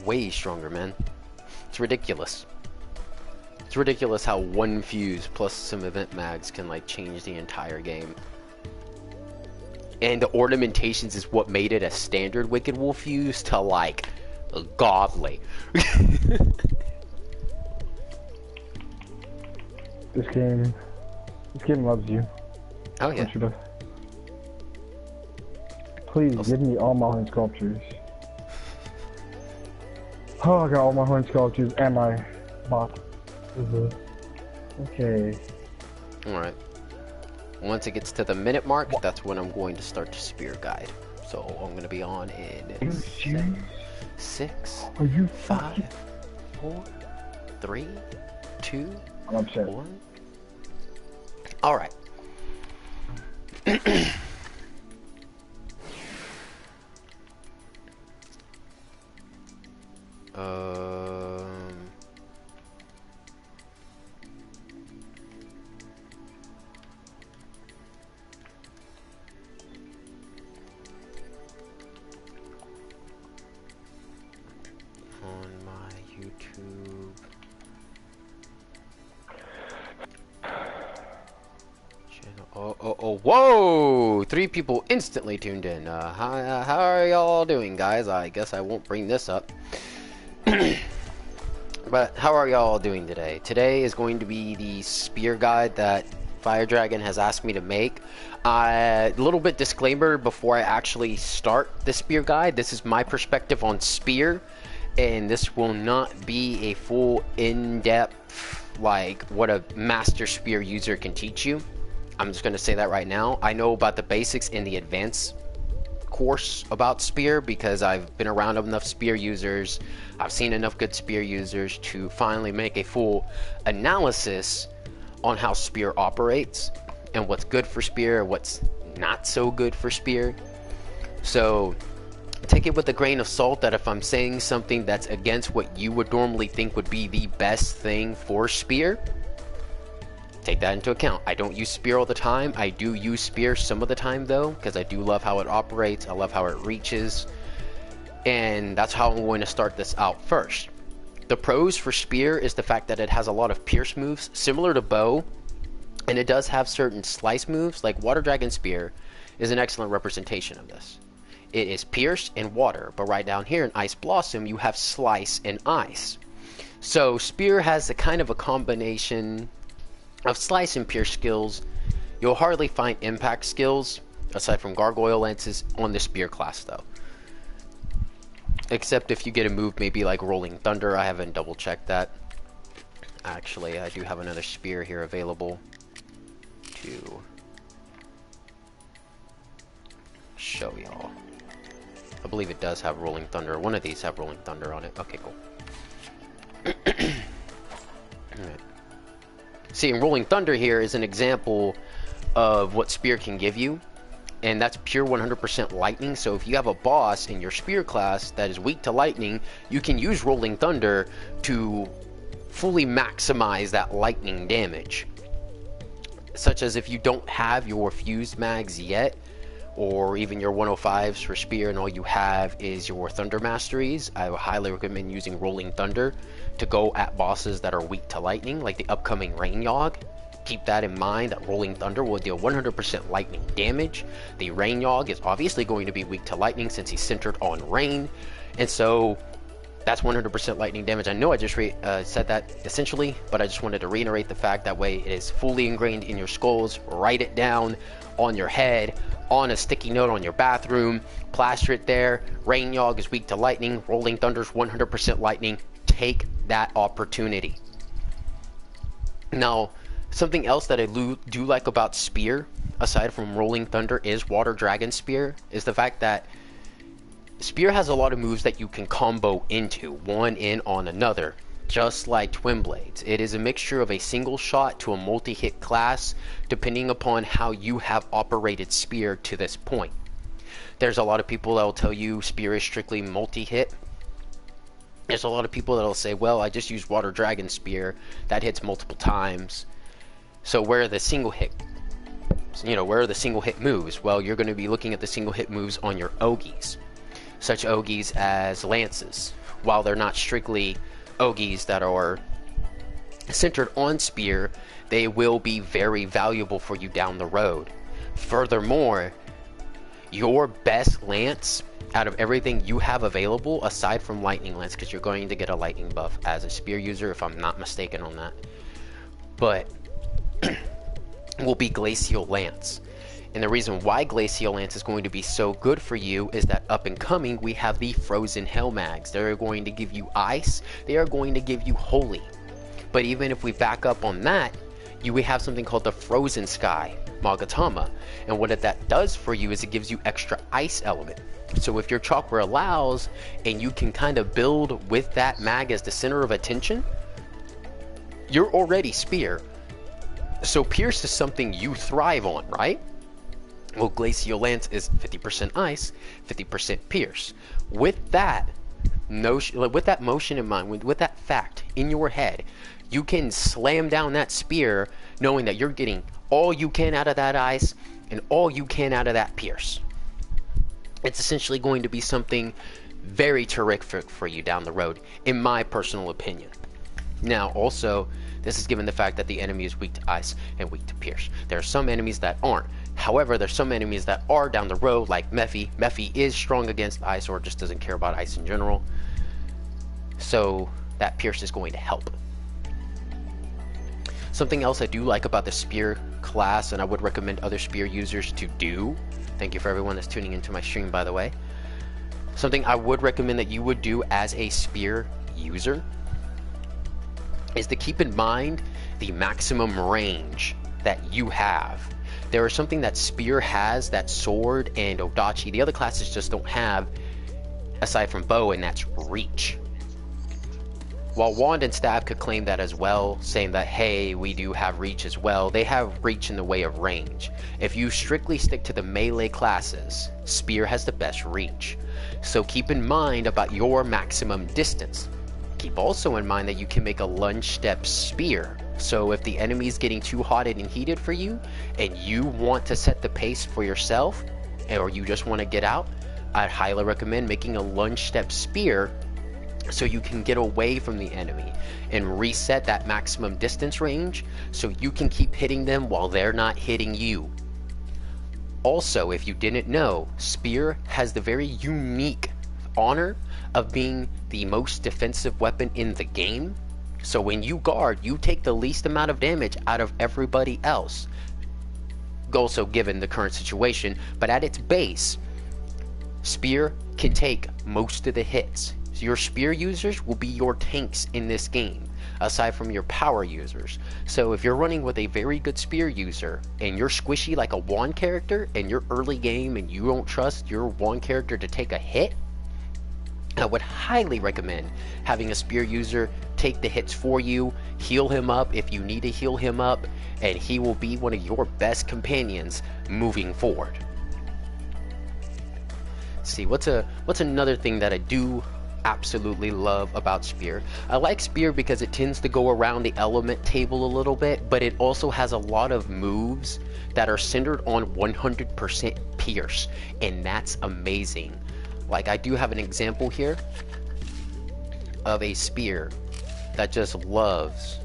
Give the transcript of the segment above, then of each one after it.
way stronger, man. It's ridiculous. It's ridiculous how one fuse plus some event mags can like change the entire game. And the ornamentations is what made it a standard Wicked Wolf fuse to like godly. This game loves you. Oh yeah. Please give me all my horn sculptures. Oh, I got all my horn sculptures and my bot. Okay. Alright. Once it gets to the minute mark, that's when I'm going to start the spear guide. So I'm going to be on in 6, 5, 4, 3, 2, I'm upset. 1. Alright. On my YouTube channel. Oh, whoa! 3 people instantly tuned in. Hi, how are y'all doing, guys? I guess I won't bring this up. But how are y'all doing today? Today is going to be the spear guide that Fire Dragon has asked me to make. A little bit disclaimer before I actually start the spear guide. This is my perspective on spear, and this will not be a full in-depth like what a master spear user can teach you. I'm just going to say that right now. I know about the basics in the advanced course about spear because I've been around enough spear users. I've seen enough good spear users to finally make a full analysis on how spear operates and what's good for spear, what's not so good for spear. So take it with a grain of salt that if I'm saying something that's against what you would normally think would be the best thing for spear, take that into account. I don't use spear all the time. I do use spear some of the time though, because I do love how it operates. I love how it reaches. And that's how I'm going to start this out first. The pros for spear is the fact that it has a lot of pierce moves, similar to bow. And it does have certain slice moves, like Water Dragon Spear is an excellent representation of this. It is pierce and water, but right down here in Ice Blossom, you have slice and ice. So spear has a kind of a combination of slice and pierce skills. You'll hardly find impact skills, aside from gargoyle lances, on the spear class though. Except if you get a move maybe like Rolling Thunder. I haven't double checked that. Actually, I do have another spear here available to show y'all. I believe it does have Rolling Thunder. One of these have Rolling Thunder on it. Okay, cool. Alright. See, Rolling Thunder here is an example of what spear can give you, and that's pure 100% lightning. So if you have a boss in your spear class that is weak to lightning, you can use Rolling Thunder to fully maximize that lightning damage. Such as if you don't have your fused mags yet, or even your 105s for spear, and all you have is your Thunder Masteries, I would highly recommend using Rolling Thunder to go at bosses that are weak to lightning, like the upcoming Rain Yogg. Keep that in mind, that Rolling Thunder will deal 100% lightning damage. The Rain Yogg is obviously going to be weak to lightning since he's centered on rain, and so that's 100% lightning damage. I know I just said that essentially, but I just wanted to reiterate the fact that way it is fully ingrained in your skulls. Write it down on your head, on a sticky note on your bathroom, plaster it there. Rain Yogg is weak to lightning, Rolling Thunder's 100% lightning. Take that opportunity. Now, something else that I do like about spear, aside from Rolling Thunder, is Water Dragon Spear, is the fact that spear has a lot of moves that you can combo into, one in on another, just like Twin Blades. It is a mixture of a single shot to a multi-hit class, depending upon how you have operated spear to this point. There's a lot of people that will tell you spear is strictly multi-hit. There's a lot of people that will say, well, I just use Water Dragon Spear, that hits multiple times. So where are the single hit? Where are the single hit moves? Well, you're going to be looking at the single hit moves on your Ogies. Such Ogies as lances, while they're not strictly Ogies that are centered on spear, they will be very valuable for you down the road. Furthermore, your best lance out of everything you have available, aside from lightning lance, because you're going to get a lightning buff as a spear user if I'm not mistaken on that, but will be glacial lance. And the reason why glacial lance is going to be so good for you is that up and coming we have the frozen hell mags. They're going to give you ice, they are going to give you holy. But even if we back up on that, we have something called the frozen sky Magatama, and what that does for you is it gives you extra ice element. So if your chakra allows and you can kind of build with that mag as the center of attention, you're already spear. So pierce is something you thrive on, right? Well, glacial lance is 50% ice, 50% pierce. With that notion, with that motion in mind, with that fact in your head, you can slam down that spear knowing that you're getting all you can out of that ice and all you can out of that pierce. It's essentially going to be something very terrific for you down the road, in my personal opinion. Now, also, this is given the fact that the enemy is weak to ice and weak to pierce. There are some enemies that aren't. However, there's some enemies that are down the road, like Mephi. Mephi is strong against ice, or just doesn't care about ice in general. So that pierce is going to help. Something else I do like about the spear class, and I would recommend other spear users to do. Thank you for everyone that's tuning into my stream, by the way. Something I would recommend that you would do as a spear user is to keep in mind the maximum range that you have. There is something that spear has that sword and Odachi, the other classes just don't have, aside from bow, and that's reach. While wand and staff could claim that as well, saying that, hey, we do have reach as well, they have reach in the way of range. If you strictly stick to the melee classes, spear has the best reach. So keep in mind about your maximum distance. Keep also in mind that you can make a lunge step spear. So if the enemy is getting too hotted and heated for you, and you want to set the pace for yourself, or you just want to get out, I'd highly recommend making a lunge step spear so you can get away from the enemy and reset that maximum distance range so you can keep hitting them while they're not hitting you. Also, if you didn't know, spear has the very unique honor of being the most defensive weapon in the game. So when you guard, you take the least amount of damage out of everybody else. Also given the current situation, but at its base, spear can take most of the hits. So your spear users will be your tanks in this game, aside from your power users. So if you're running with a very good spear user and you're squishy like a wand character and you're early game and you don't trust your wand character to take a hit, I would highly recommend having a spear user take the hits for you, heal him up if you need to heal him up, and he will be one of your best companions moving forward. See, what's another thing that I do absolutely love about spear? I like spear because it tends to go around the element table a little bit, but it also has a lot of moves that are centered on 100% pierce, and that's amazing. Like, I do have an example here of a spear that just loves,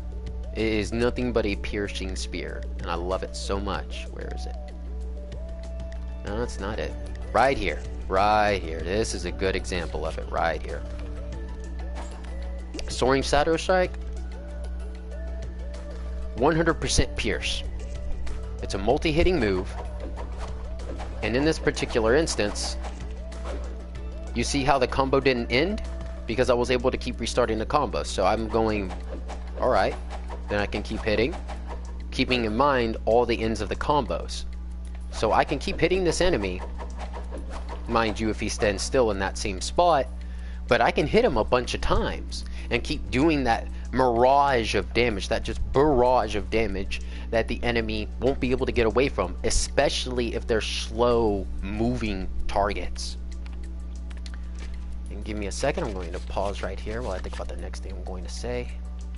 it is nothing but a piercing spear, and I love it so much. Where is it? No, that's not it. Right here. Right here. This is a good example of it right here. Soaring Shadow Strike, 100% pierce. It's a multi-hitting move, and in this particular instance, you see how the combo didn't end? Because I was able to keep restarting the combo. So I'm going, alright, then I can keep hitting, keeping in mind all the ends of the combos. So I can keep hitting this enemy, mind you, if he stands still in that same spot, but I can hit him a bunch of times and keep doing that mirage of damage, that just barrage of damage that the enemy won't be able to get away from, especially if they're slow moving targets. And give me a second, I'm going to pause right here while I think about the next thing I'm going to say.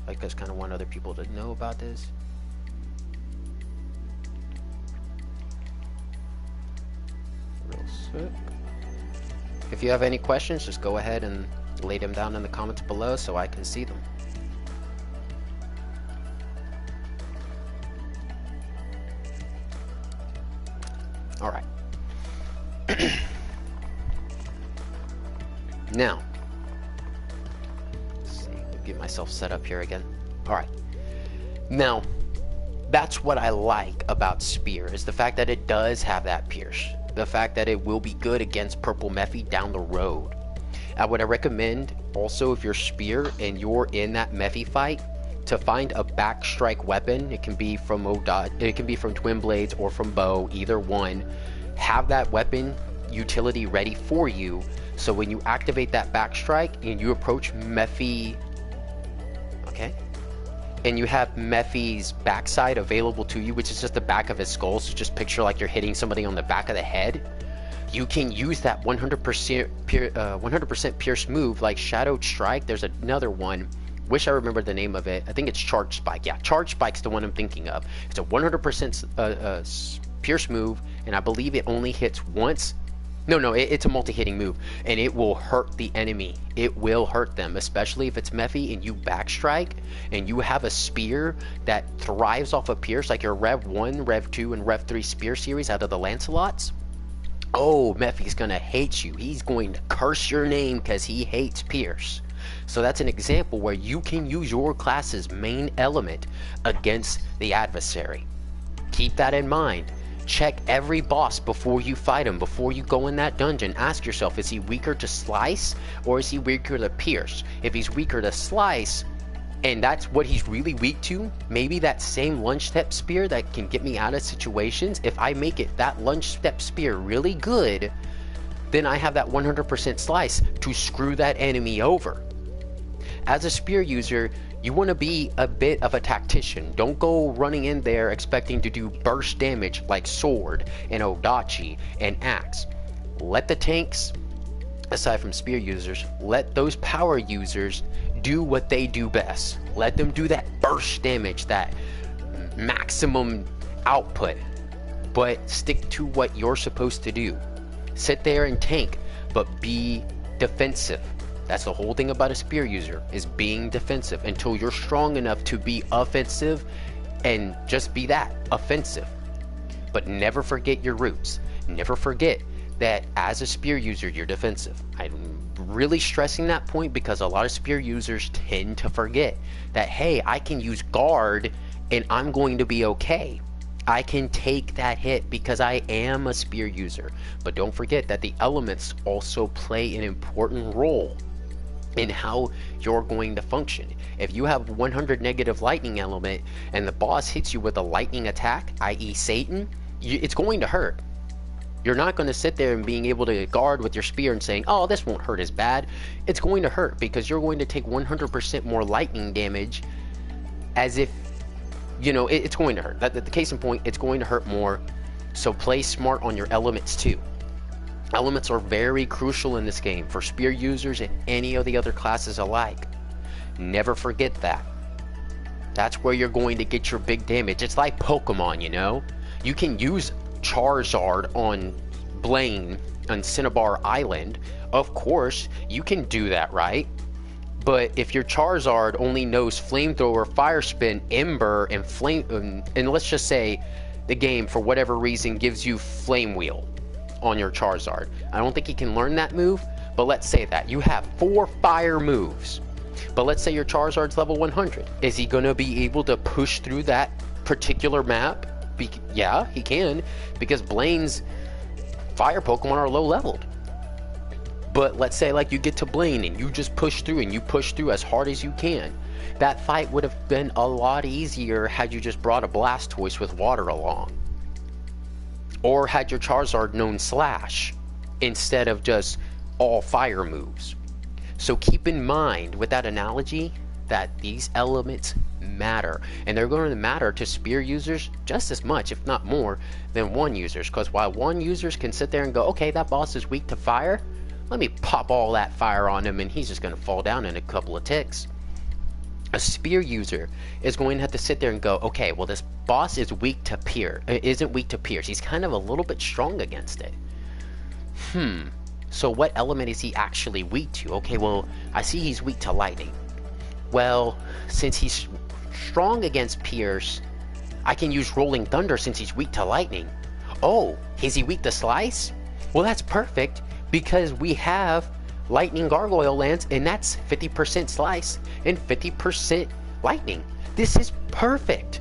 I just kind of want other people to know about this. Real sick. If you have any questions, just go ahead and lay them down in the comments below so I can see them. All right. Now, let's see, get myself set up here again. All right. Now, that's what I like about Spear, is the fact that it does have that pierce. The fact that it will be good against Purple Mephi down the road. What I recommend also, if you're Spear and you're in that Mephi fight, to find a backstrike weapon. It can be from it can be from Twin Blades or from bow, either one. Have that weapon utility ready for you, so when you activate that backstrike and you approach Mephi, okay, and you have Mephi's backside available to you, which is just the back of his skull, so just picture like you're hitting somebody on the back of the head. You can use that 100% pierce move like Shadowed Strike. There's another one, wish I remember the name of it. I think it's Charge Spike. Yeah, Charge Spike's the one I'm thinking of. It's a 100% pierce move, and I believe it only hits once. No, it's a multi-hitting move, and it will hurt the enemy. It will hurt them, especially if it's Mephi and you backstrike, and you have a spear that thrives off of pierce, like your Rev 1, Rev 2, and Rev 3 spear series out of the Lancelots. Oh, Mephi's gonna hate you. He's going to curse your name because he hates pierce. So that's an example where you can use your class's main element against the adversary. Keep that in mind. Check every boss before you fight him, before you go in that dungeon. Ask yourself, is he weaker to slice or is he weaker to pierce? If he's weaker to slice, and that's what he's really weak to, maybe that same lunge step spear that can get me out of situations, if I make it that lunge step spear really good, then I have that 100% slice to screw that enemy over. As a spear user, you want to be a bit of a tactician. Don't go running in there expecting to do burst damage like Sword and Odachi and Axe. Let the tanks, aside from spear users, let those power users do what they do best. Let them do that burst damage, that maximum output, but stick to what you're supposed to do. Sit there and tank, but be defensive. That's the whole thing about a spear user, is being defensive until you're strong enough to be offensive, and just be that, offensive. But never forget your roots. Never forget that as a spear user, you're defensive. I'm really stressing that point because a lot of spear users tend to forget that, hey, I can use guard and I'm going to be okay. I can take that hit because I am a spear user. But don't forget that the elements also play an important role in how you're going to function. If you have 100 negative lightning element and the boss hits you with a lightning attack, i.e. Satan, it's going to hurt. You're not going to sit there and being able to guard with your spear and saying, oh, this won't hurt as bad. It's going to hurt because you're going to take 100% more lightning damage, as if, you know, it's going to hurt. The case in point, it's going to hurt more. So play smart on your elements too. Elements are very crucial in this game for spear users and any of the other classes alike. Never forget that. That's where you're going to get your big damage. It's like Pokemon, you know? You can use Charizard on Blaine on Cinnabar Island. Of course, you can do that, right? But if your Charizard only knows Flamethrower, Fire Spin, Ember, and Flame, and let's just say the game, for whatever reason, gives you Flame Wheel on your Charizard. I don't think he can learn that move, but let's say that. You have 4 fire moves. But let's say your Charizard's level 100. Is he going to be able to push through that particular map? Yeah, he can, because Blaine's fire Pokemon are low leveled. But let's say like you get to Blaine and you just push through and you push through as hard as you can. That fight would have been a lot easier had you just brought a Blastoise with water along. Or had your Charizard known Slash instead of just all fire moves. So keep in mind with that analogy that these elements matter, and they're going to matter to spear users just as much, if not more, than one users. Because while one users can sit there and go, okay, that boss is weak to fire, let me pop all that fire on him and he's just going to fall down in a couple of ticks. A spear user is going to have to sit there and go, okay, well, this boss is weak to pierce, isn't weak to pierce. He's kind of a little bit strong against it. So what element is he actually weak to? Okay, well, I see he's weak to lightning. Well, since he's strong against Pierce, I can use Rolling Thunder since he's weak to lightning. Oh, is he weak to Slice? Well, that's perfect because we have Lightning Gargoyle Lance, and that's 50% Slice and 50% Lightning. This is perfect.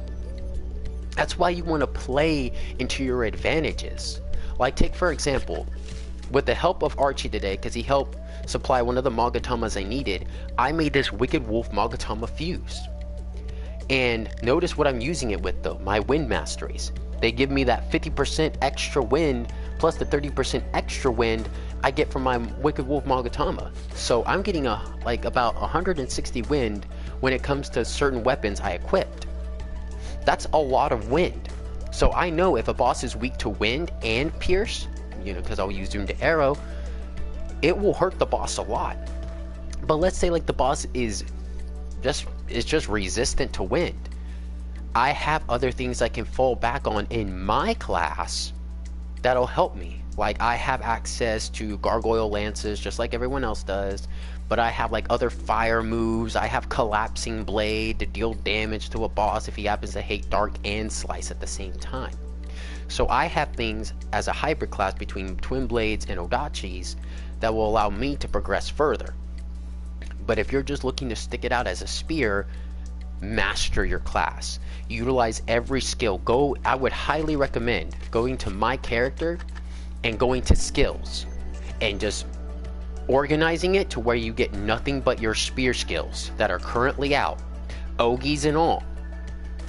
That's why you want to play into your advantages. Like, take for example, with the help of Archie today, because he helped supply one of the Mogatamas I needed, I made this Wicked Wolf Mogatama fused. And notice what I'm using it with though, my wind masteries. They give me that 50% extra wind plus the 30% extra wind I get from my Wicked Wolf Mogatama. So I'm getting about 160 wind when it comes to certain weapons I equipped. That's a lot of wind. So I know if a boss is weak to wind and pierce, because I'll use Doom to Arrow, it will hurt the boss a lot. But let's say like the boss is just resistant to wind. I have other things I can fall back on in my class that'll help me. Like I have access to Gargoyle Lances just like everyone else does, but I have like other fire moves. I have Collapsing Blade to deal damage to a boss if he happens to hate Dark and Slice at the same time. So I have things as a hybrid class between Twin Blades and Odachis that will allow me to progress further. But if you're just looking to stick it out as a spear, master your class. Utilize every skill. I would highly recommend going to my character and going to skills and just organizing it to where you get nothing but your spear skills that are currently out, Ogies and all,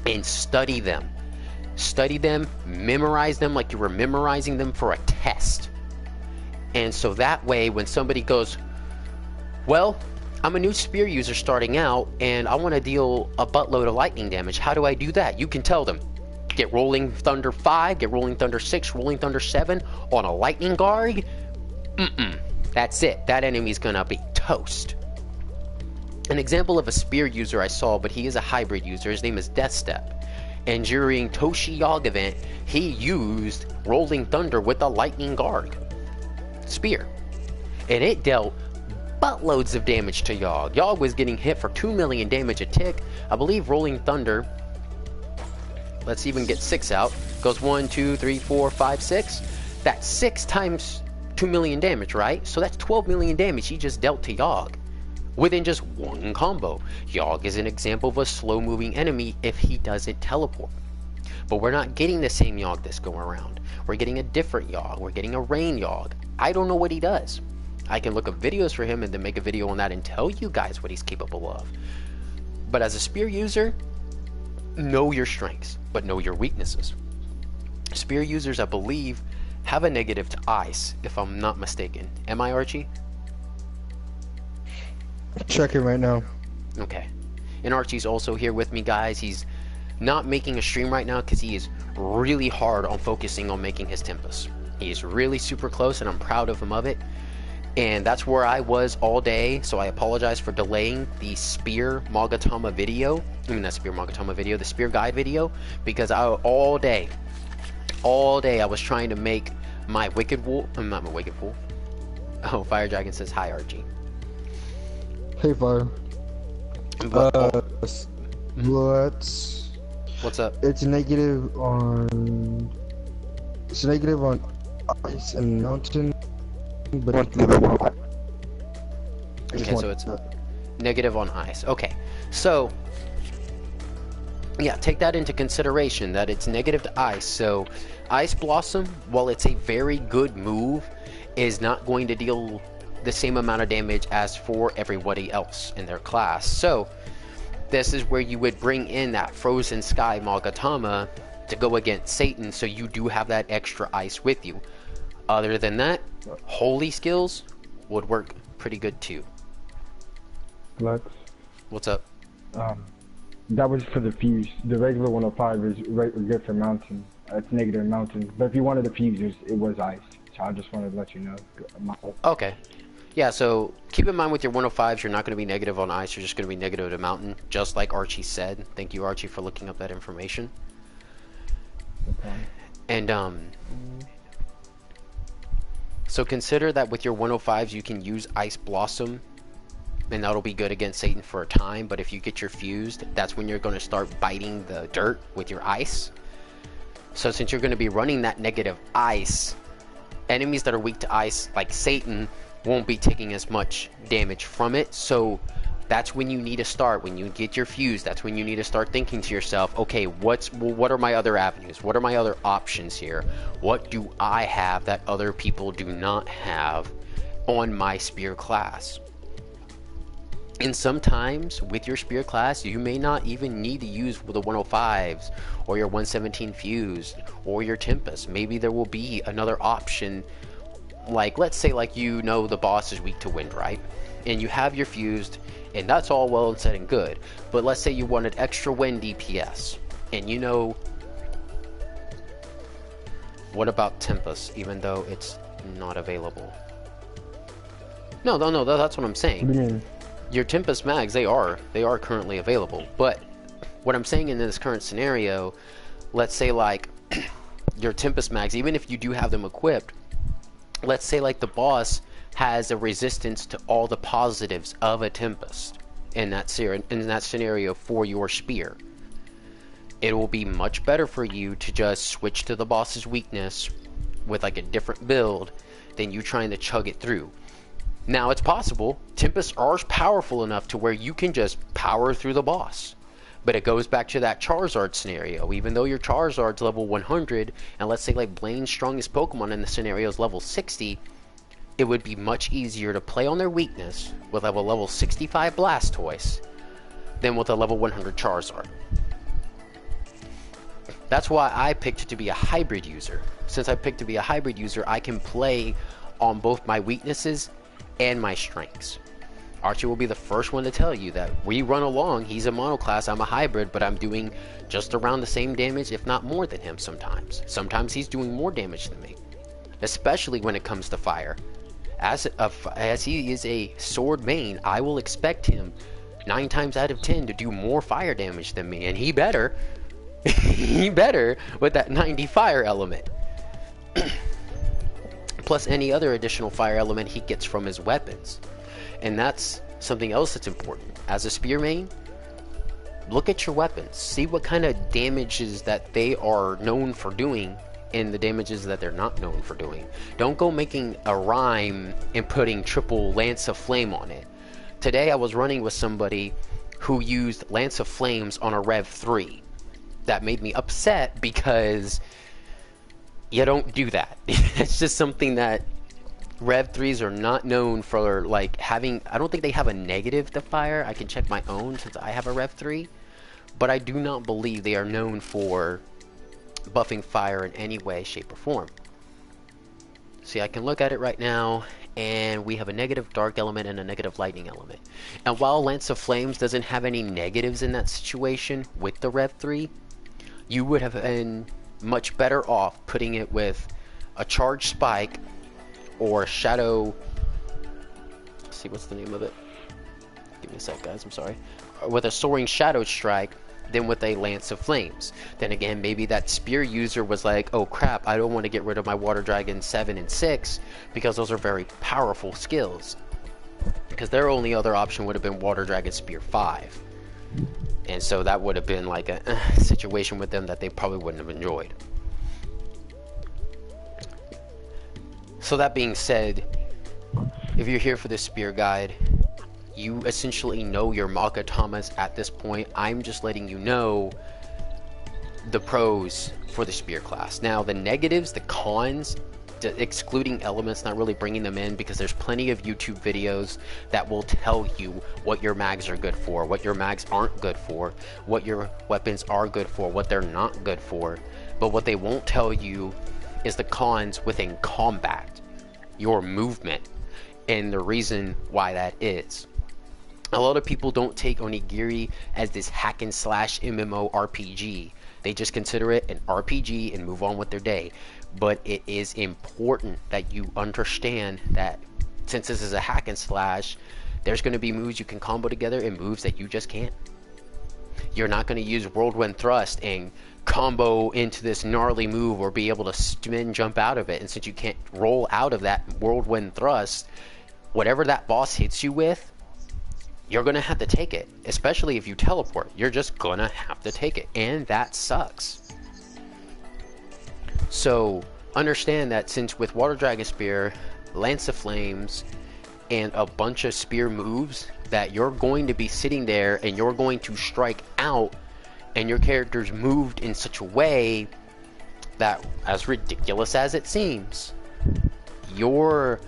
and study them. Study them, memorize them like you were memorizing them for a test. And so that way when somebody goes, well, I'm a new spear user starting out and I want to deal a buttload of lightning damage. How do I do that? You can tell them, get Rolling Thunder 5, get Rolling Thunder 6, Rolling Thunder 7 on a lightning guard. That's it. That enemy's gonna be toast. An example of a spear user I saw, but he is a hybrid user. His name is Deathstep. And during Toshi Yogg event, he used Rolling Thunder with a lightning guard spear. And it dealt buttloads of damage to Yogg. Yogg was getting hit for 2 million damage a tick. I believe Rolling Thunder, let's even get 6 out, goes 1, 2, 3, 4, 5, 6. That's 6 times 2 million damage, right? So that's 12 million damage he just dealt to Yogg within just one combo. Yogg is an example of a slow moving enemy if he doesn't teleport. But we're not getting the same Yogg this go around. We're getting a different Yogg. We're getting a rain Yogg. I don't know what he does. I can look up videos for him and then make a video on that and tell you guys what he's capable of. But as a spear user, know your strengths, but know your weaknesses. Spear users, I believe, have a negative to ice, if I'm not mistaken. Am I, Archie? Checking right now. Okay. And Archie's also here with me, guys. He's not making a stream right now because he is really hard on focusing on making his Tempest. He is really super close and I'm proud of him of it. And that's where I was all day, so I apologize for delaying the Spear Mogatama video. Not Spear Mogatama video, the Spear Guide video, because all day I was trying to make my Wicked Wolf, not my Wicked Wolf. Oh, Fire Dragon says hi, Archie. Hey, Fire. But, what's up? It's negative on ice and mountain, but it's level 1. Okay, so it's negative on ice. Okay, so yeah, take that into consideration that it's negative to ice. So Ice Blossom, while it's a very good move, is not going to deal the same amount of damage as for everybody else in their class. So this is where you would bring in that Frozen Sky Mogatama to go against Satan, so you do have that extra ice with you. Other than that, holy skills would work pretty good too. Lex. What's up? That was for the fuse. The regular 105 is good for mountain. It's negative mountain. But if you wanted the fuse, it was ice. So I just wanted to let you know. Okay. Yeah, so keep in mind with your 105s, you're not going to be negative on ice. You're just going to be negative to mountain, just like Archie said. Thank you, Archie, for looking up that information. Okay. And, So consider that with your 105s, you can use Ice Blossom, and that'll be good against Satan for a time. But if you get your fused, that's when you're going to start biting the dirt with your ice. So since you're going to be running that negative ice, enemies that are weak to ice, like Satan, won't be taking as much damage from it. So that's when you need to start. When you get your fuse, that's when you need to start thinking to yourself, okay, what are my other avenues? What are my other options here? What do I have that other people do not have on my spear class? And sometimes with your spear class, you may not even need to use the 105s or your 117 fused or your Tempest. Maybe there will be another option. Like, let's say, like, you know the boss is weak to wind, right? And you have your fused, and that's all well and said and good. But let's say you wanted extra wind DPS, and you know, what about Tempest, even though it's not available? No, that's what I'm saying. What do you mean? Your Tempest mags, they are currently available. But what I'm saying in this current scenario, let's say like your Tempest mags, even if you do have them equipped, let's say like the boss has a resistance to all the positives of a Tempest in that scenario for your spear. It will be much better for you to just switch to the boss's weakness with like a different build than you trying to chug it through. Now, it's possible Tempests are powerful enough to where you can just power through the boss. But it goes back to that Charizard scenario. Even though your Charizard's level 100, and let's say like Blaine's strongest Pokemon in the scenario is level 60, it would be much easier to play on their weakness with a level 65 Blastoise than with a level 100 Charizard. That's why I picked to be a hybrid user. Since I picked to be a hybrid user, I can play on both my weaknesses and my strengths. Archie will be the first one to tell you that we run along, he's a monoclass, I'm a hybrid, but I'm doing just around the same damage, if not more than him sometimes. Sometimes he's doing more damage than me, especially when it comes to fire. As he is a sword main, I will expect him 9 times out of 10 to do more fire damage than me, and he better. He better with that 90 fire element. Plus any other additional fire element he gets from his weapons. And that's something else that's important. As a spear main, look at your weapons. See what kind of damages that they are known for doing and the damages that they're not known for doing. Don't go making a rhyme and putting triple Lance of Flame on it. Today I was running with somebody who used Lance of Flames on a Rev 3. That made me upset because you don't do that. It's just something that Rev 3s are not known for, like, having. I don't think they have a negative to fire. I can check my own since I have a Rev 3, but I do not believe they are known for buffing fire in any way, shape, or form. See, I can look at it right now, and we have a negative dark element and a negative lightning element. And while Lance of Flames doesn't have any negatives in that situation with the Rev 3, you would have been much better off putting it with a charged spike or a shadow. Let's see, what's the name of it? Give me a sec, guys, I'm sorry. With a soaring shadow strike than with a Lance of Flames. Then again, maybe that spear user was like, oh crap, I don't want to get rid of my Water Dragon 7 and 6 because those are very powerful skills. Because their only other option would have been Water Dragon Spear 5. And so that would have been like a situation with them that they probably wouldn't have enjoyed. So that being said, if you're here for this spear guide, you essentially know your Makatamas at this point. I'm just letting you know the pros for the spear class. Now the negatives, the cons, excluding elements, not really bringing them in, because there's plenty of YouTube videos that will tell you what your mags are good for, what your mags aren't good for, what your weapons are good for, what they're not good for. But what they won't tell you is the cons within combat, your movement, and the reason why that is. A lot of people don't take Onigiri as this hack and slash MMO RPG. They just consider it an RPG and move on with their day. But it is important that you understand that since this is a hack and slash, there's going to be moves you can combo together and moves that you just can't. You're not going to use whirlwind thrust and combo into this gnarly move or be able to spin jump out of it. And since you can't roll out of that whirlwind thrust, whatever that boss hits you with, you're going to have to take it. Especially if you teleport, you're just going to have to take it. And that sucks. So understand that since with Water Dragon Spear, Lance of Flames, and a bunch of spear moves, that you're going to be sitting there and you're going to strike out, and your character's moved in such a way that, as ridiculous as it seems, you're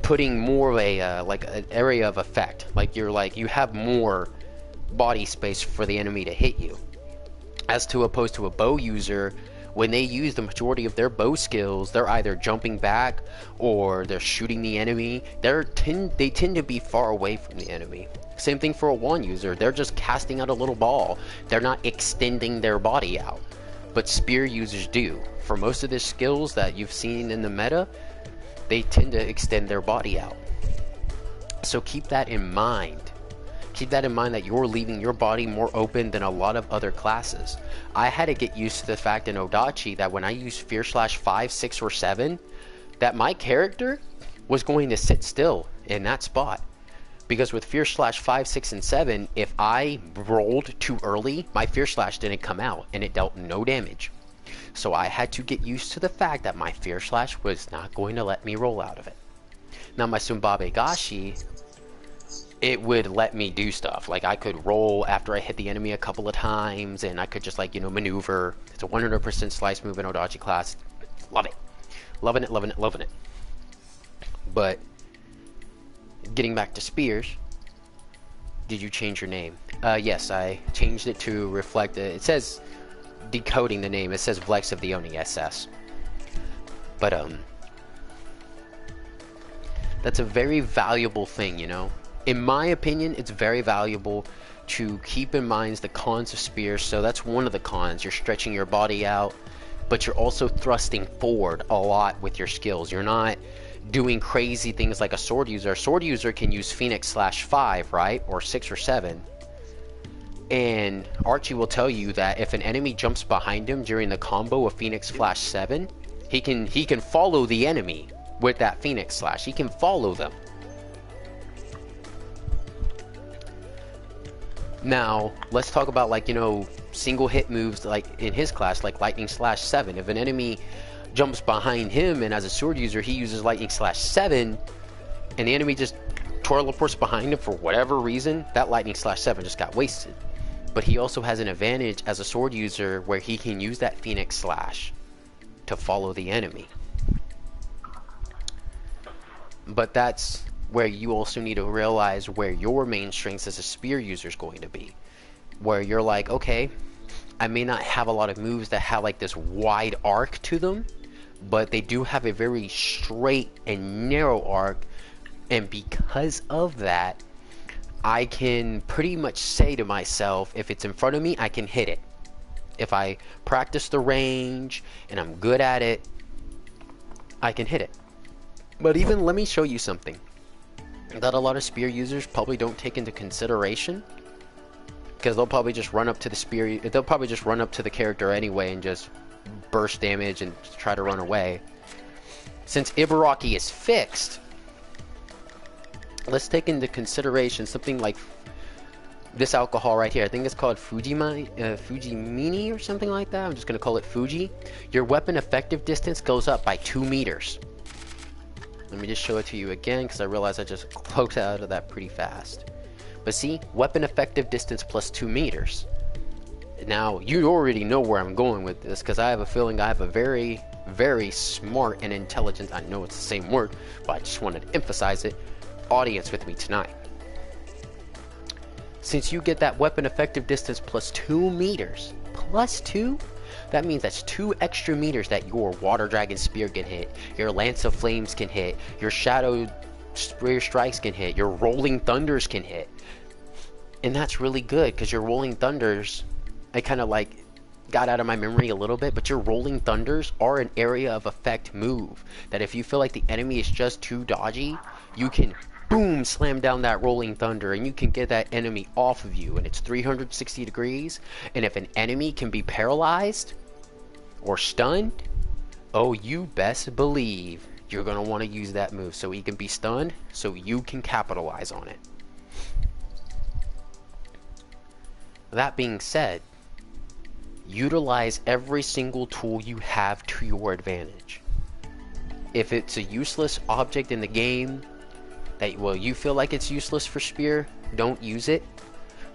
putting more of a like an area of effect. Like you have more body space for the enemy to hit you, as to opposed to a bow user. When they use the majority of their bow skills, they're either jumping back or they're shooting the enemy. They tend to be far away from the enemy. Same thing for a wand user. They're just casting out a little ball. They're not extending their body out. But spear users do. For most of the skills that you've seen in the meta, they tend to extend their body out. So keep that in mind. Keep that in mind, that you're leaving your body more open than a lot of other classes. I had to get used to the fact in Odachi that when I used Fear Slash 5, 6, or 7, that my character was going to sit still in that spot. Because with Fear Slash 5, 6, and 7, if I rolled too early, my Fear Slash didn't come out and it dealt no damage. So I had to get used to the fact that my Fear Slash was not going to let me roll out of it. Now my Sumbabe Gashi, it would let me do stuff. Like I could roll after I hit the enemy a couple of times, and I could just like, you know, maneuver. It's a 100% slice move in Odachi class. Love it. Loving it, loving it, loving it. But getting back to spears, did you change your name? Yes, I changed it to reflect it. It says, decoding the name, it says Vlex of the Oni SS. But that's a very valuable thing, you know. In my opinion, it's very valuable to keep in mind the cons of spears. So that's one of the cons. You're stretching your body out, but you're also thrusting forward a lot with your skills. You're not doing crazy things like a sword user. A sword user can use Phoenix Slash 5, right? Or 6 or 7. And Archie will tell you that if an enemy jumps behind him during the combo of Phoenix Slash 7, he can follow the enemy with that Phoenix Slash. He can follow them. Now, let's talk about, like, you know, single hit moves like in his class, like Lightning Slash 7. If an enemy jumps behind him and as a sword user he uses Lightning Slash 7 and the enemy just teleports behind him for whatever reason, that Lightning Slash 7 just got wasted. But he also has an advantage as a sword user where he can use that Phoenix Slash to follow the enemy. But that's where you also need to realize where your main strengths as a spear user is going to be. Where you're like, okay, I may not have a lot of moves that have like this wide arc to them, but they do have a very straight and narrow arc, and because of that, I can pretty much say to myself, if it's in front of me, I can hit it. If I practice the range and I'm good at it, I can hit it. But even, let me show you something that a lot of spear users probably don't take into consideration, because they'll probably just run up to the spear, they'll probably just run up to the character anyway and just burst damage and try to run away. Since Ibaraki is fixed, let's take into consideration something like this alcohol right here. I think it's called Fujimini or something like that. I'm just going to call it Fuji. Your weapon effective distance goes up by 2 meters. Let me just show it to you again, because I realize I just cloaked out of that pretty fast. But see, weapon effective distance plus 2 meters. Now, you already know where I'm going with this, because I have a feeling I have a very, very smart and intelligent, I know it's the same word, but I just wanted to emphasize it, audience with me tonight. Since you get that weapon effective distance plus 2 meters, plus 2, that means that's 2 extra meters that your Water Dragon Spear can hit, your Lance of Flames can hit, your Shadow Spear Strikes can hit, your Rolling Thunders can hit. And that's really good, because your Rolling Thunders, I kind of like got out of my memory a little bit, but your Rolling Thunders are an area of effect move that if you feel like the enemy is just too dodgy, you can boom, slam down that rolling thunder, and you can get that enemy off of you, and it's 360 degrees. And if an enemy can be paralyzed or stunned, oh, you best believe you're going to want to use that move so he can be stunned, so you can capitalize on it. That being said, utilize every single tool you have to your advantage. If it's a useless object in the game that, well, you feel like it's useless for spear, don't use it.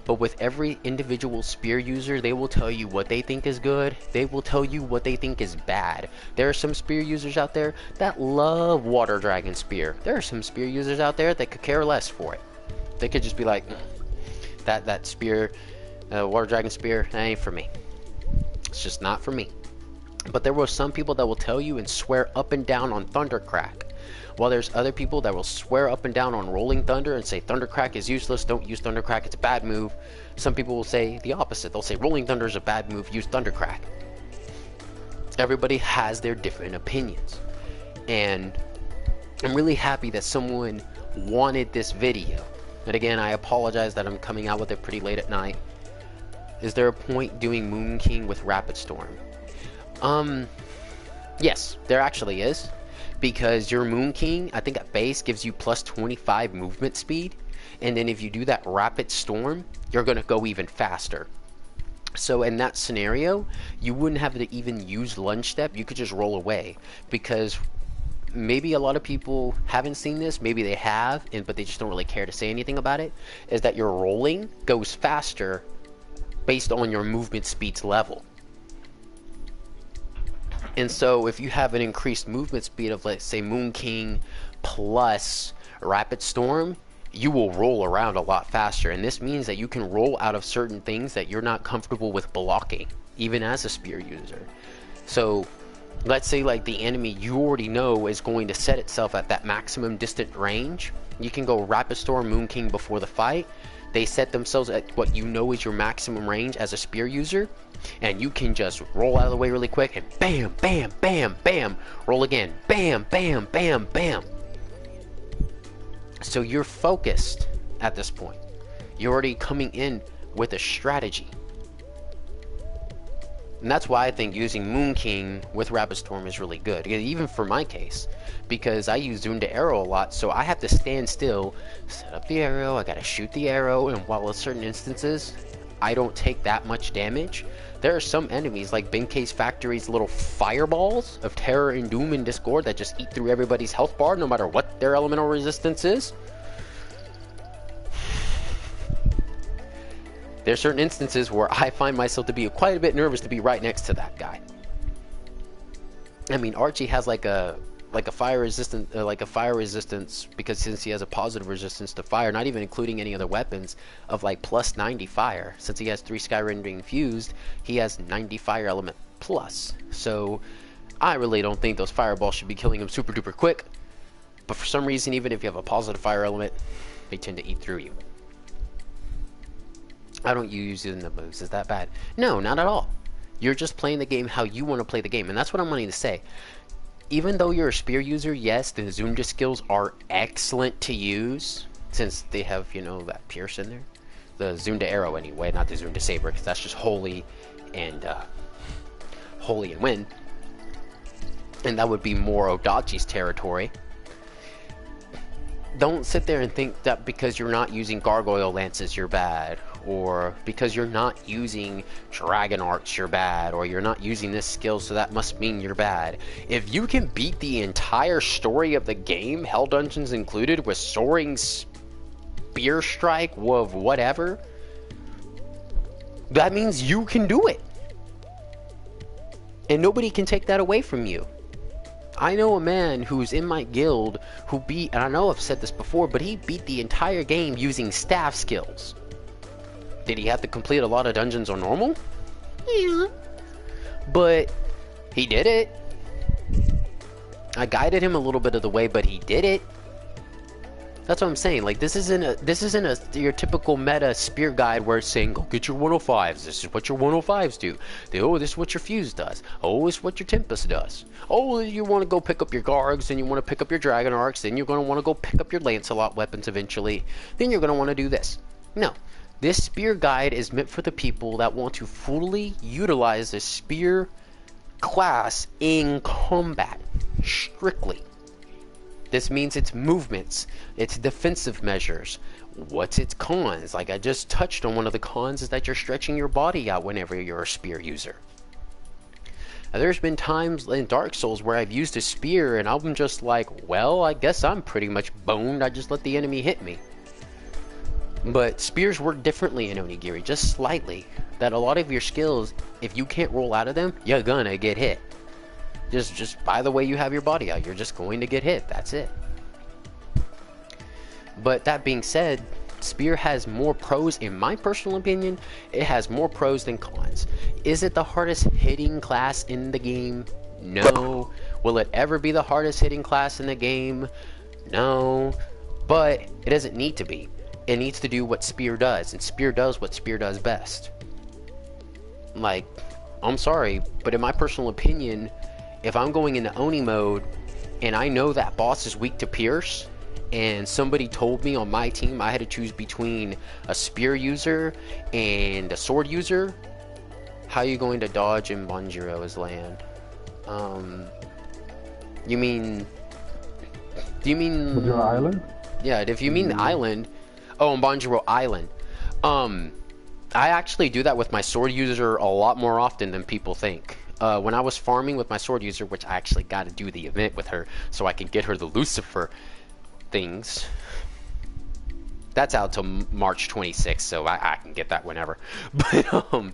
But with every individual spear user, they will tell you what they think is good. They will tell you what they think is bad. There are some spear users out there that love water dragon spear. There are some spear users out there that could care less for it. They could just be like, that spear, water dragon spear, that ain't for me. It's just not for me. But there were some people that will tell you and swear up and down on Thundercrack, while there's other people that will swear up and down on Rolling Thunder and say Thundercrack is useless, don't use Thundercrack, it's a bad move. Some people will say the opposite. They'll say Rolling Thunder is a bad move, use Thundercrack. Everybody has their different opinions. And I'm really happy that someone wanted this video. And again, I apologize that I'm coming out with it pretty late at night. Is there a point doing Moon King with Rapid Storm? Yes, there actually is. Because your Moon King, I think at base, gives you plus 25 movement speed. And then if you do that Rapid Storm, you're going to go even faster. So in that scenario, you wouldn't have to even use Lunge Step. You could just roll away. Because maybe a lot of people haven't seen this. Maybe they have, but they just don't really care to say anything about it. Is that your rolling goes faster based on your movement speed's level. And so if you have an increased movement speed of, let's say, Moon King plus Rapid Storm, you will roll around a lot faster. And this means that you can roll out of certain things that you're not comfortable with blocking, even as a spear user. So let's say like the enemy you already know is going to set itself at that maximum distant range. You can go Rapid Storm Moon King before the fight. They set themselves at what you know is your maximum range as a spear user, and you can just roll out of the way really quick and bam, bam, bam, bam, roll again, bam, bam, bam, bam. So you're focused at this point. You're already coming in with a strategy. And that's why I think using Moon King with Rapid Storm is really good, even for my case, because I use Zoom to arrow a lot, so I have to stand still, set up the arrow, I gotta shoot the arrow, and while in certain instances I don't take that much damage, there are some enemies like Benkei's Factory's little fireballs of terror and doom and discord that just eat through everybody's health bar no matter what their elemental resistance is. There's certain instances where I find myself to be quite a bit nervous to be right next to that guy. I mean, Archie has like a fire resistance because since he has a positive resistance to fire, not even including any other weapons, of like plus 90 fire. Since he has 3 Sky Rendering infused, he has 90 fire element plus. So I really don't think those fireballs should be killing him super duper quick. But for some reason, even if you have a positive fire element, they tend to eat through you. I don't use it in the moves. Is that bad? No, not at all. You're just playing the game how you want to play the game. And that's what I'm wanting to say. Even though you're a spear user, yes, the Zunda skills are excellent to use, since they have, you know, that pierce in there. The Zunda arrow anyway, not the Zunda saber, because that's just holy and wind. And that would be more Odachi's territory. Don't sit there and think that because you're not using gargoyle lances you're bad, or because you're not using dragon arts you're bad, or you're not using this skill so that must mean you're bad. If you can beat the entire story of the game, Hell Dungeons included, with soaring spear strike of whatever, that means you can do it. And nobody can take that away from you. I know a man who's in my guild who beat, and I know I've said this before, but he beat the entire game using staff skills. Did he have to complete a lot of dungeons on normal? Yeah. But he did it. I guided him a little bit of the way, but he did it. That's what I'm saying. Like, this isn't your typical meta spear guide where it's saying, go get your 105s. This is what your 105s do. Oh, this is what your fuse does. Oh, this is what your tempest does. Oh, you want to go pick up your gargs, and you want to pick up your dragon arcs, then you're going to want to go pick up your Lancelot weapons eventually. Then you're going to want to do this. No. This spear guide is meant for the people that want to fully utilize the spear class in combat. Strictly. This means its movements, its defensive measures. What's its cons? Like I just touched on, one of the cons is that you're stretching your body out whenever you're a spear user. Now, there's been times in Dark Souls where I've used a spear and I'm just like, well, I guess I'm pretty much boned. I just let the enemy hit me. But spears work differently in Onigiri, just slightly. That a lot of your skills, if you can't roll out of them, you're gonna get hit. Just by the way you have your body out, you're just going to get hit. That's it. But that being said, spear has more pros, in my personal opinion. It has more pros than cons. Is it the hardest hitting class in the game? No. Will it ever be the hardest hitting class in the game? No. But it doesn't need to be. It needs to do what spear does, and spear does what spear does best. Like, I'm sorry, but in my personal opinion, if I'm going into Oni mode and I know that boss is weak to pierce, and somebody told me on my team I had to choose between a spear user and a sword user, how are you going to dodge in Banjiro's land? Do you mean Banjiro Island? Yeah, if you mean the island. Oh, on Banjiro Island. I actually do that with my sword user a lot more often than people think. When I was farming with my sword user, which I actually got to do the event with her so I can get her the Lucifer things. That's out till March 26th, so I can get that whenever. But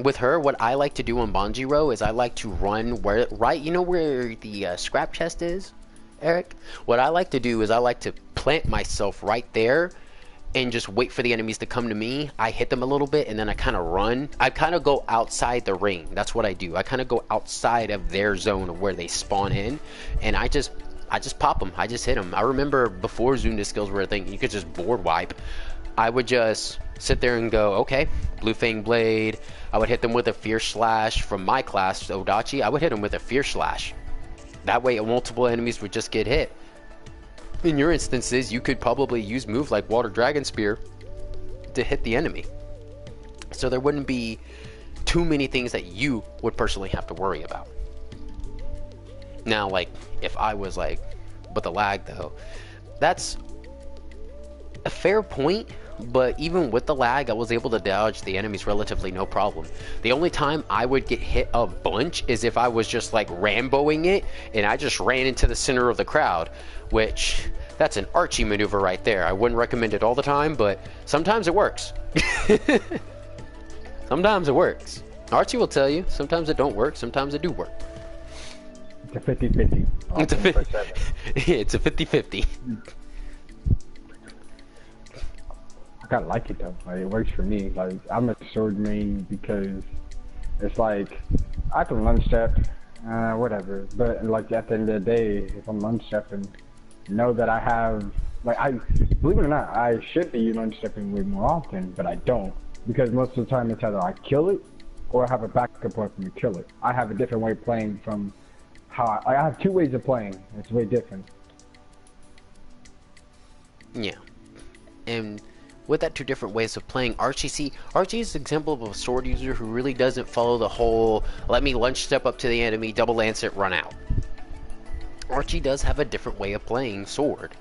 with her, what I like to do on Banjiro is I like to run you know where the scrap chest is, Eric? What I like to do is I like to plant myself right there and just wait for the enemies to come to me. I hit them a little bit and then I kind of run. I kind of go outside the ring. That's what I do. I kind of go outside of their zone of where they spawn in, and I just pop them. I just hit them. I remember before Zunda skills were a thing, you could just board wipe. I would just sit there and go, okay, Blue Fang Blade. I would hit them with a Fierce Slash from my class, Odachi. I would hit them with a Fierce Slash. That way multiple enemies would just get hit. In your instances, you could probably use moves like Water Dragon Spear to hit the enemy. So there wouldn't be too many things that you would personally have to worry about. Now, like, if I was like, but the lag though, that's a fair point, but even with the lag, I was able to dodge the enemies relatively no problem. The only time I would get hit a bunch is if I was just like Ramboing it and I just ran into the center of the crowd, which that's an Archie maneuver right there. I wouldn't recommend it all the time, but sometimes it works. Sometimes it works. Archie will tell you, sometimes it don't work, sometimes it do work. It's a 50-50. It's a 50-50. I kind of like it though. Like, it works for me. Like, I'm a sword main because it's like I can lunge step, whatever. But like at the end of the day, if I'm lunge stepping, know that I have believe it or not, I should be lunge stepping way more often, but I don't, because most of the time it's either I kill it or I have a backup weapon to kill it. I have a different way of playing from how I have two ways of playing. It's way different. Yeah, and with that two different ways of playing, Archie is an example of a sword user who really doesn't follow the whole let me lunge step up to the enemy, double lance it, run out. Archie does have a different way of playing sword,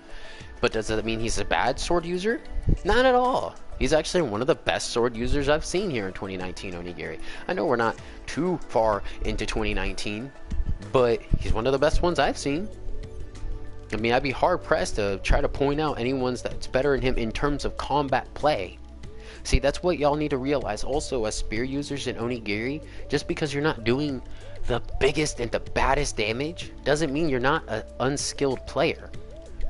but does that mean he's a bad sword user? Not at all. He's actually one of the best sword users I've seen here in 2019 Onigiri. I know we're not too far into 2019, but he's one of the best ones I've seen. I mean, I'd be hard-pressed to try to point out anyone's that's better than him in terms of combat play. See, that's what y'all need to realize also as spear users in Onigiri. Just because you're not doing the biggest and the baddest damage doesn't mean you're not an unskilled player.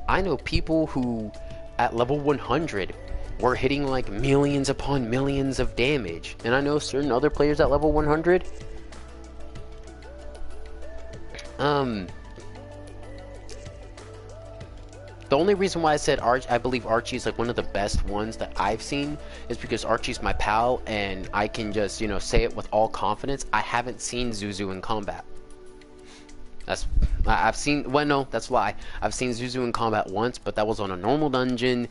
I know people who, at level 100, were hitting like millions upon millions of damage. And I know certain other players at level 100, The only reason why I said I believe Archie is like one of the best ones that I've seen is because Archie's my pal, and I can just, you know, say it with all confidence. I haven't seen Zuzu in combat. I've seen, well, no, that's a lie. I've seen Zuzu in combat once, but that was on a normal dungeon,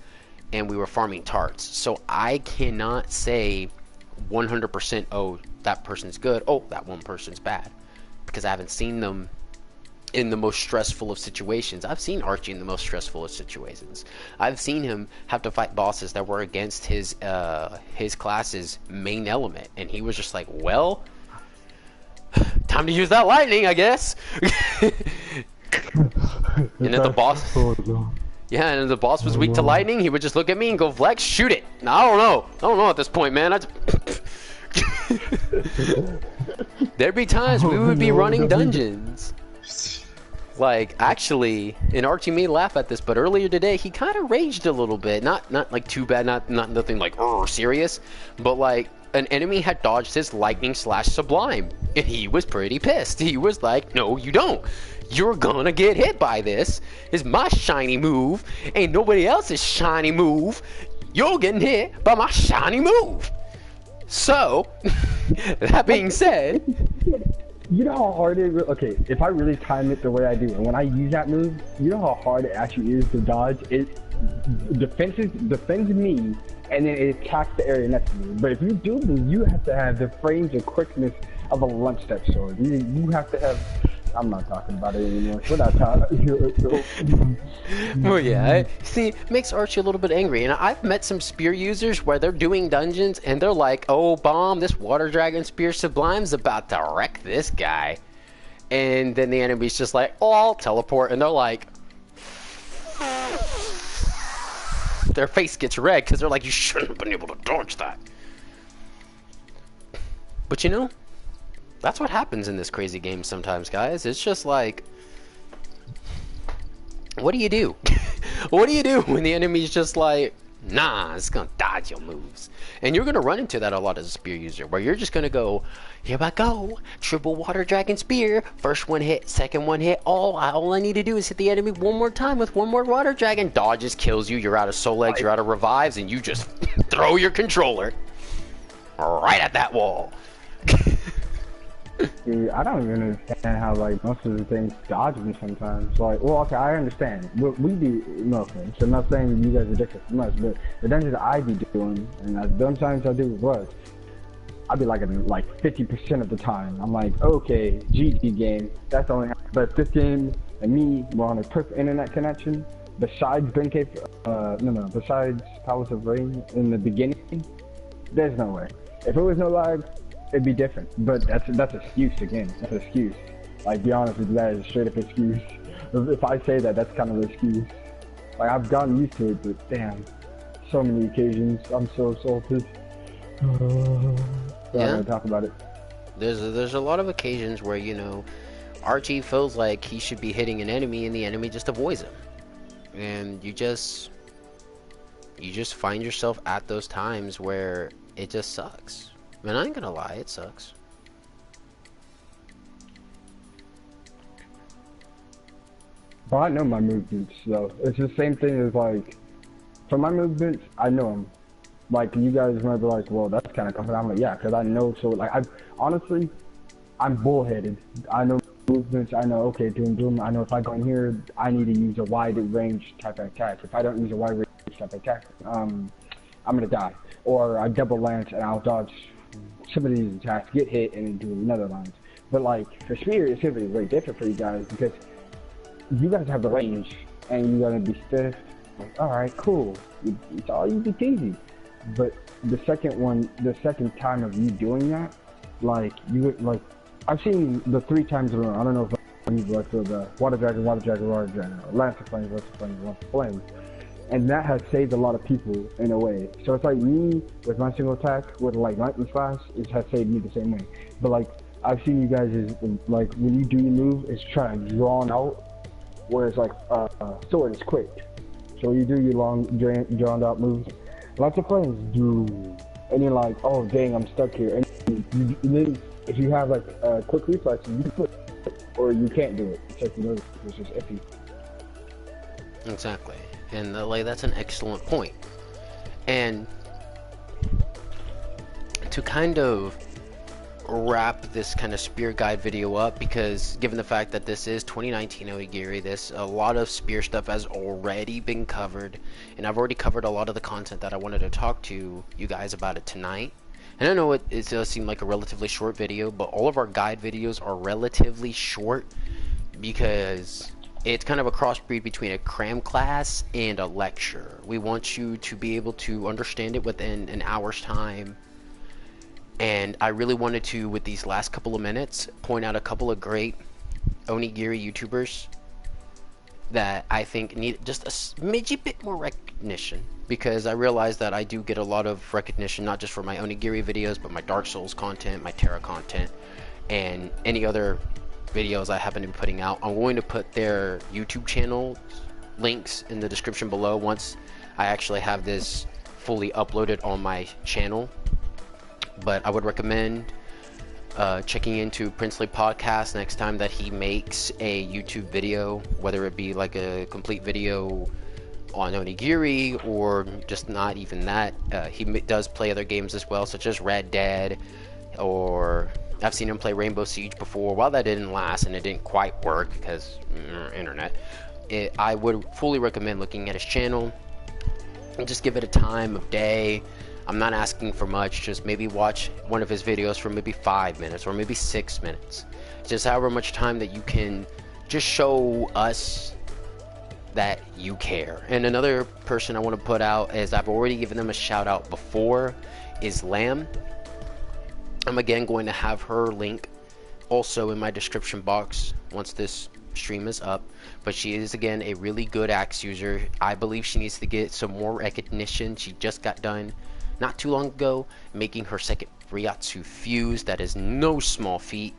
and we were farming tarts. So I cannot say 100%, oh, that person's good, oh, that one person's bad, because I haven't seen them in the most stressful of situations. I've seen Archie in the most stressful of situations. I've seen him have to fight bosses that were against his class's main element, and he was just like, well, time to use that lightning, I guess. And if the boss, yeah, and if the boss was weak to lightning, he would just look at me and go, Flex, shoot it. Now, I don't know at this point, man. There'd be times we would be running dungeons. Like, actually, and Archie may laugh at this, but earlier today, he kind of raged a little bit. Not like too bad, not nothing like, serious, but like, an enemy had dodged his lightning / sublime, and he was pretty pissed. He was like, no, you don't. You're gonna get hit by this. It's my shiny move, ain't nobody else's shiny move. You're getting hit by my shiny move. So, that being said... You know how hard it is? Okay, if I really time it the way I do, and when I use that move, you know how hard it actually is to dodge? It defends me, and then it attacks the area next to me. But if you do move, you have to have the frames and quickness of a lunch step sword. You have to have... I'm not talking about it anymore. We're not talking... Well, yeah, see, it makes Archie a little bit angry. And I've met some spear users where they're doing dungeons, and they're like, oh, bomb, this water dragon spear sublime's about to wreck this guy. And then the enemy's just like, oh, I'll teleport. And they're like... Their face gets red, because they're like, you shouldn't have been able to dodge that. But you know... That's what happens in this crazy game sometimes, guys. It's just like, what do you do? What do you do when the enemy's just like, nah, it's gonna dodge your moves? And you're gonna run into that a lot as a spear user, where you're just gonna go, here I go, triple water dragon spear, first one hit, second one hit, all I need to do is hit the enemy one more time with one more water dragon, dodges, kills you, you're out of soul eggs, you're out of revives, and you just throw your controller right at that wall. See, I don't even understand how, like, most of the things dodge me sometimes. Like, well, okay, I understand. We do, no offense. I'm not saying you guys are different from us, but the dungeons I be doing, and sometimes I do with what, I'll be like 50% of the time. I'm like, okay, GG game, that's only, but this game and me, we're on a perfect internet connection. Besides besides Palace of Rain in the beginning, there's no way. If it was no lag, it'd be different, but that's excuse again. That's an excuse. Like, be honest with you, that is a straight up excuse. If I say that, that's kind of an excuse. Like, I've gotten used to it, but damn, so many occasions. I'm so salted. So yeah. I'm gonna talk about it. There's a lot of occasions where, you know, Archie feels like he should be hitting an enemy, and the enemy just avoids him, and you just find yourself at those times where it just sucks. Man, I ain't gonna lie, it sucks. But I know my movements, though. It's the same thing as, like, for my movements, I know them. Like, you guys might be like, well, that's kind of confident. I'm like, yeah, because I know, so, like, honestly, I'm bullheaded. I know movements, I know, okay, doom, I know if I go in here, I need to use a wide range type of attack. If I don't use a wide range type of attack, I'm gonna die. Or I double lance and I'll dodge some of these attacks, get hit, and then do another lance. But like for spear, it's gonna be very different for you guys because you guys have the range and you're gonna be stiff. Like, all right, cool, it's all easy peasy. But the second time of you doing that, like I've seen the 3 times in a row. I don't know if you like the water dragon, or lance of flames, lance of flames. And that has saved a lot of people in a way. So it's like me with my single attack with like lightning slash, it has saved me the same way. But like I've seen you guys is like when you do your move, it's trying to drawn out, whereas like sword is quick. So you do your long drawn out moves. Lots of players do, and you're like, oh dang, I'm stuck here. And then if you have like a quick reflex, you can put it, or you can't do it. It's just, it's just iffy. Exactly. And like, that's an excellent point. And to kind of wrap this kind of spear guide video up, because given the fact that this is 2019 onigiri, this a lot of spear stuff has already been covered, and I've already covered a lot of the content that I wanted to talk to you guys about it tonight. And I know it does seem like a relatively short video, but all of our guide videos are relatively short because it's kind of a crossbreed between a cram class and a lecture. We want you to be able to understand it within an hour's time. And I really wanted to, with these last couple of minutes, point out a couple of great onigiri YouTubers that I think need just a smidgy bit more recognition, because I realize that I do get a lot of recognition, not just for my onigiri videos, but my Dark Souls content, my Terra content, and any other videos I happen to be putting out. I'm going to put their YouTube channel links in the description below once I actually have this fully uploaded on my channel. But I would recommend checking into Princely Podcast next time that he makes a YouTube video, whether it be like a complete video on onigiri or just not even that. He does play other games as well, such as Red Dead, or I've seen him play Rainbow Siege before. While that didn't last and it didn't quite work because internet, I would fully recommend looking at his channel and just give it a time of day. I'm not asking for much, just maybe watch one of his videos for maybe 5 minutes or maybe 6 minutes. Just however much time that you can, just show us that you care. And another person I want to put out, is I've already given them a shout out before, is Lamb. I'm again going to have her link also in my description box once this stream is up. But she is again a really good axe user. I believe she needs to get some more recognition. She just got done not too long ago making her second Ryatsu fuse. That is no small feat.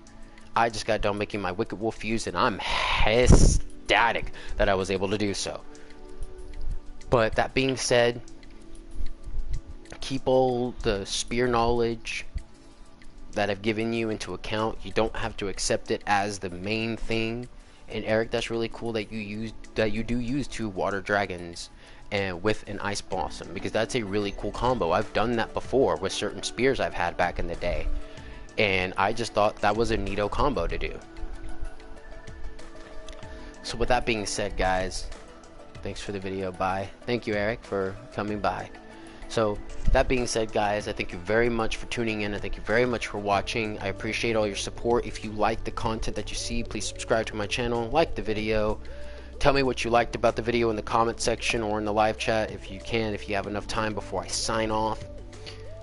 I just got done making my Wicked Wolf fuse and I'm ecstatic that I was able to do so. But that being said, keep all the spear knowledge that I've given you into account. You don't have to accept it as the main thing. And Eric, that's really cool that you do use 2 water dragons and with an ice blossom, because that's a really cool combo. I've done that before with certain spears I've had back in the day, and I just thought that was a neato combo to do. So with that being said, guys, thanks for the video. Bye. Thank you, Eric, for coming by. So that being said, guys, I thank you very much for tuning in. I thank you very much for watching. I appreciate all your support. If you like the content that you see, please subscribe to my channel, like the video. Tell me what you liked about the video in the comment section or in the live chat if you can, if you have enough time before I sign off.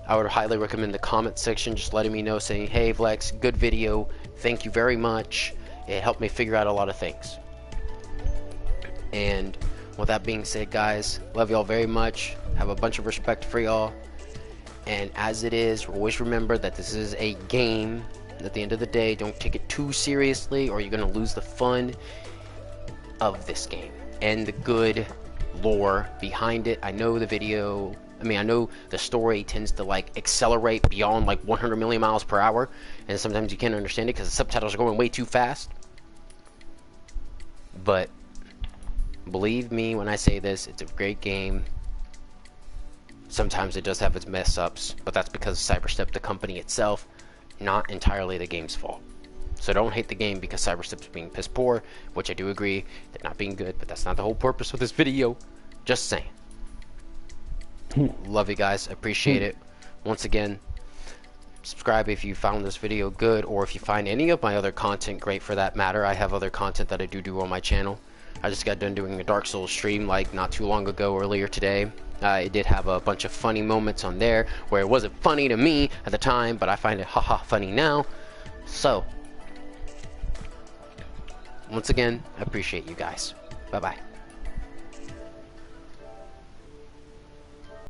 I would highly recommend the comment section, just letting me know, saying, hey Vlex, good video, thank you very much. It helped me figure out a lot of things. And with that being said, guys, love y'all very much. Have a bunch of respect for y'all. And as it is, always remember that this is a game. At the end of the day, don't take it too seriously or you're going to lose the fun of this game and the good lore behind it. I know the video, I know the story tends to like accelerate beyond like 100 million miles per hour, and sometimes you can't understand it because the subtitles are going way too fast. But believe me when I say this, it's a great game. Sometimes it does have its mess ups, but that's because of Cyberstep, the company itself, not entirely the game's fault. So don't hate the game because Cyberstep's being piss poor, which I do agree, they're not being good, but that's not the whole purpose of this video. Just saying. Love you guys, appreciate it. Once again, subscribe if you found this video good, or if you find any of my other content great for that matter. I have other content that I do on my channel. I just got done doing a Dark Souls stream like not too long ago, earlier today. It did have a bunch of funny moments on there where it wasn't funny to me at the time, but I find it haha funny now. So once again, I appreciate you guys. Bye bye.